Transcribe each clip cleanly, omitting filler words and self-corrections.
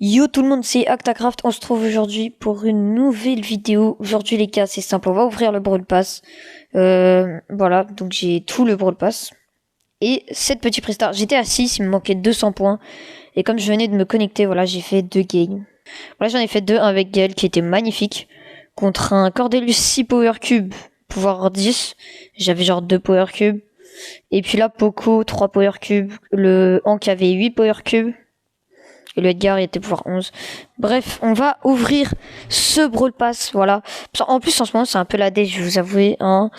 Yo tout le monde, c'est Actacraft, on se trouve aujourd'hui pour une nouvelle vidéo. Aujourd'hui les gars, c'est simple, on va ouvrir le Brawl Pass. Voilà, donc j'ai tout le Brawl Pass. Et 7 petits prestats, j'étais à 6, il me manquait 200 points. Et comme je venais de me connecter, voilà, j'ai fait 2 games. Voilà, j'en ai fait 2, un avec Gaël qui était magnifique. Contre un Cordelius 6 Power Cube, pouvoir 10. J'avais genre 2 Power Cube. Et puis là, Poco, 3 Power Cube. Le Hank avait 8 Power Cube. Et le Edgar, il était pouvoir 11. Bref, on va ouvrir ce Brawl Pass, voilà. En plus, en ce moment, c'est un peu la dé, je vais vous avouer, hein.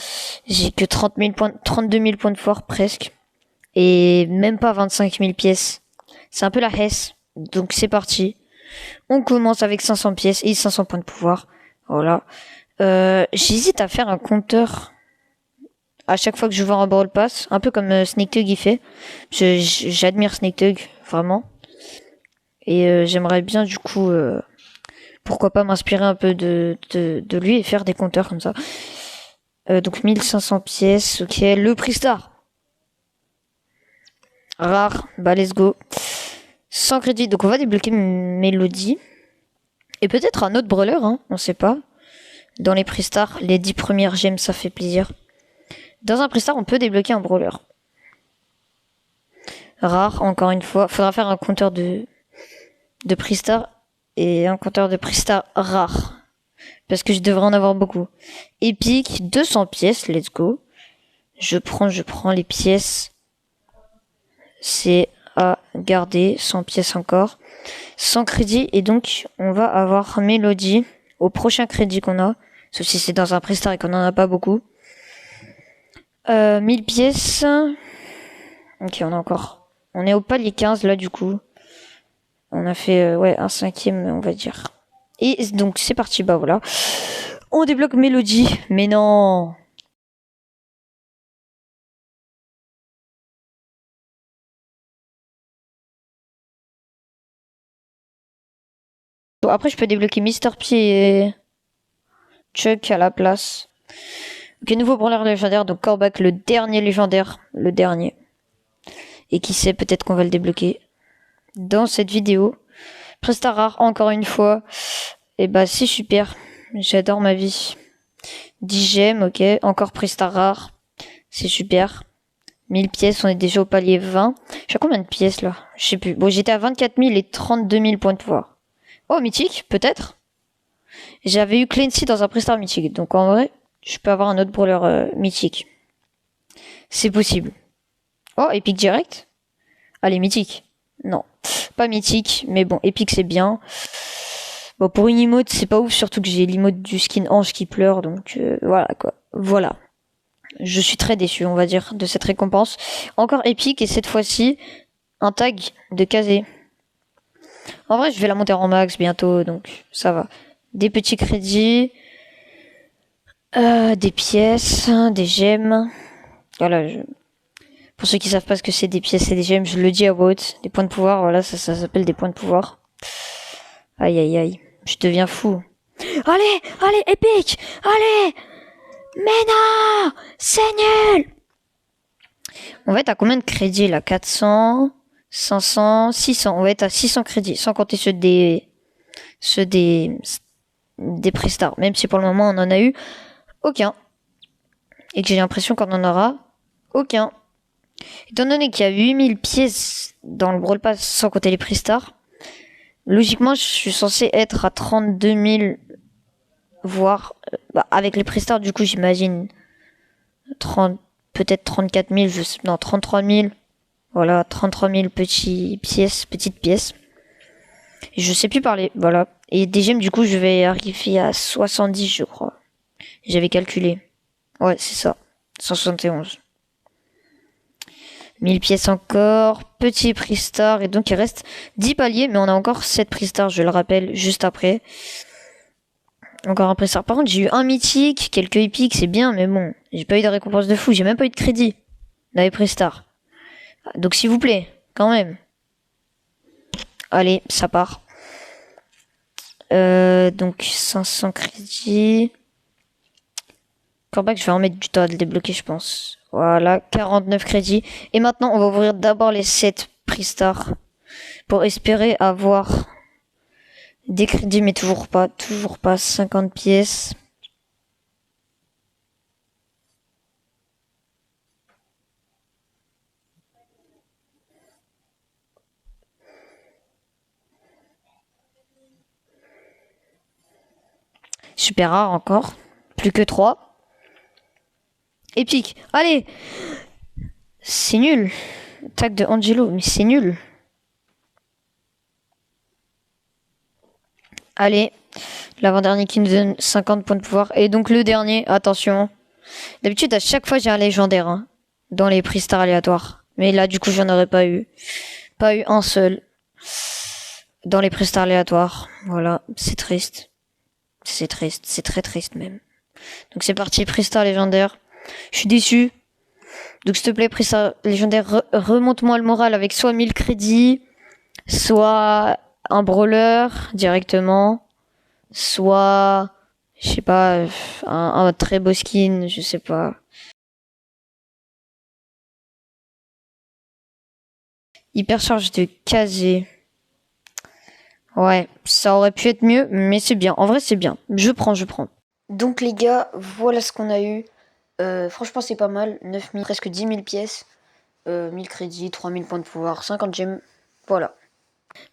J'ai que 30 000 points, 32 000 points de force, presque. Et même pas 25 000 pièces. C'est un peu la hesse. Donc, c'est parti. On commence avec 500 pièces et 500 points de pouvoir. Voilà. J'hésite à faire un compteur à chaque fois que je vois un Brawl Pass. Un peu comme Snake il fait. J'admire Snake vraiment. Et j'aimerais bien du coup, pourquoi pas m'inspirer un peu de lui et faire des compteurs comme ça. Donc 1500 pièces, ok. Le prix star. Rare, bah let's go. 100 crédits, donc on va débloquer une mélodie. Et peut-être un autre brawler, hein, on sait pas. Dans les prix stars, les 10 premières gemmes, ça fait plaisir. Dans un prix star, on peut débloquer un brawler. Rare, encore une fois. Faudra faire un compteur de prix star et un compteur de prix star rare. Parce que je devrais en avoir beaucoup. Épique, 200 pièces, let's go. Je prends les pièces. C'est à garder, 100 pièces encore. 100 crédits, et donc on va avoir Mélodie au prochain crédit qu'on a. Sauf si c'est dans un prix star et qu'on en a pas beaucoup. 1000 pièces. Ok, on est au palier 15 là du coup. On a fait un cinquième, on va dire. Et donc c'est parti, bah voilà. On débloque Mélodie, mais non. Bon, après je peux débloquer Mister P et Chuck à la place. Ok, nouveau brawler légendaire, donc Corbac, le dernier légendaire, le dernier. Et qui sait, peut-être qu'on va le débloquer dans cette vidéo. Prestar rare, encore une fois. Et bah c'est super, j'adore ma vie. 10 gemmes, ok, encore Prestar rare, c'est super. 1000 pièces, on est déjà au palier 20. J'ai combien de pièces là? Je sais plus. Bon, j'étais à 24 000 et 32 000 points de pouvoir. Oh, mythique, peut-être. J'avais eu Clancy dans un Prestar mythique, donc en vrai, je peux avoir un autre brawler mythique. C'est possible. Oh, épique direct. Allez, mythique. Non, pas mythique, mais bon, épique c'est bien. Bon, pour une emote, c'est pas ouf, surtout que j'ai l'emote du skin ange qui pleure, donc voilà quoi. Voilà. Je suis très déçu, on va dire, de cette récompense. Encore épique, et cette fois-ci, un tag de Kazé. En vrai, je vais la monter en max bientôt, donc ça va. Des petits crédits, des pièces, des gemmes. Voilà, pour ceux qui savent pas ce que c'est des pièces et des gemmes, je le dis à voix haute. Des points de pouvoir, voilà, ça s'appelle des points de pouvoir. Aïe aïe aïe, je deviens fou. Allez, épique, allez. Mais non, c'est nul. On va être à combien de crédits là? 400, 500, 600. On va être à 600 crédits, sans compter ceux des prestars. Même si pour le moment on en a eu aucun. Et que j'ai l'impression qu'on en aura aucun. Étant donné qu'il y a 8000 pièces dans le Brawl Pass sans compter les prestars, logiquement je suis censé être à 32 000, voire avec les prestars du coup j'imagine 30, peut-être 34 000, non 33 000. Voilà, 33 000 petites pièces. Et je sais plus parler, voilà. Et des gemmes, du coup, je vais arriver à 70, je crois. J'avais calculé. Ouais, c'est ça. 171. 1000 pièces encore. Petit prix star. Et donc, il reste 10 paliers, mais on a encore 7 prix stars, je le rappelle, juste après. Encore un prix star. Par contre, j'ai eu un mythique, quelques épiques, c'est bien, mais bon. J'ai pas eu de récompense de fou, j'ai même pas eu de crédit dans les prix stars. Donc s'il vous plaît, quand même. Allez, ça part. Donc 500 crédits. Corbac, je vais en mettre du temps à le débloquer, je pense. Voilà, 49 crédits. Et maintenant, on va ouvrir d'abord les 7 prix stars pour espérer avoir Des crédits, mais toujours pas. 50 pièces. Super rare encore. Plus que 3. Épique. Allez. C'est nul. Tag de Angelo, mais c'est nul. Allez. L'avant-dernier qui nous donne 50 points de pouvoir. Et donc le dernier, attention. D'habitude, à chaque fois, j'ai un légendaire hein, dans les prix stars aléatoires. Mais là, du coup, j'en aurais pas eu. Pas eu un seul. Dans les prix stars aléatoires. Voilà, c'est triste. C'est triste, c'est très triste même. Donc c'est parti, prix star légendaire. Je suis déçu. Donc s'il te plaît, prix star légendaire, remonte-moi le moral avec soit 1000 crédits, soit un brawler directement, soit, je sais pas, un très beau skin, je sais pas. Hypercharge de KZ. Ouais, ça aurait pu être mieux, mais c'est bien. En vrai, c'est bien. Je prends. Donc les gars, voilà ce qu'on a eu. Franchement, c'est pas mal. 9000, presque 10 000 pièces. 1000 crédits, 3000 points de pouvoir, 50 gemmes. Voilà.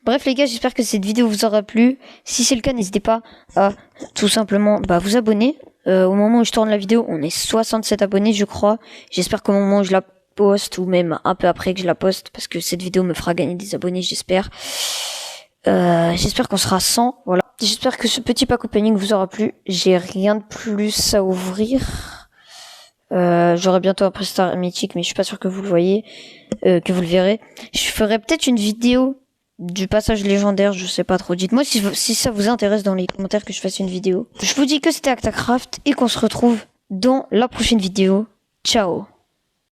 Bref les gars, j'espère que cette vidéo vous aura plu. Si c'est le cas, n'hésitez pas à tout simplement vous abonner. Au moment où je tourne la vidéo, on est 67 abonnés je crois. J'espère qu'au moment où je la poste, ou même un peu après que je la poste, parce que cette vidéo me fera gagner des abonnés, j'espère. J'espère qu'on sera 100, voilà. J'espère que ce petit pack opening vous aura plu. J'ai rien de plus à ouvrir. J'aurai bientôt un prestar mythique, mais je suis pas sûr que vous le voyez, que vous le verrez. Je ferai peut-être une vidéo du passage légendaire, je sais pas trop. Dites-moi si ça vous intéresse dans les commentaires que je fasse une vidéo. Je vous dis que c'était ActaCraft et qu'on se retrouve dans la prochaine vidéo. Ciao!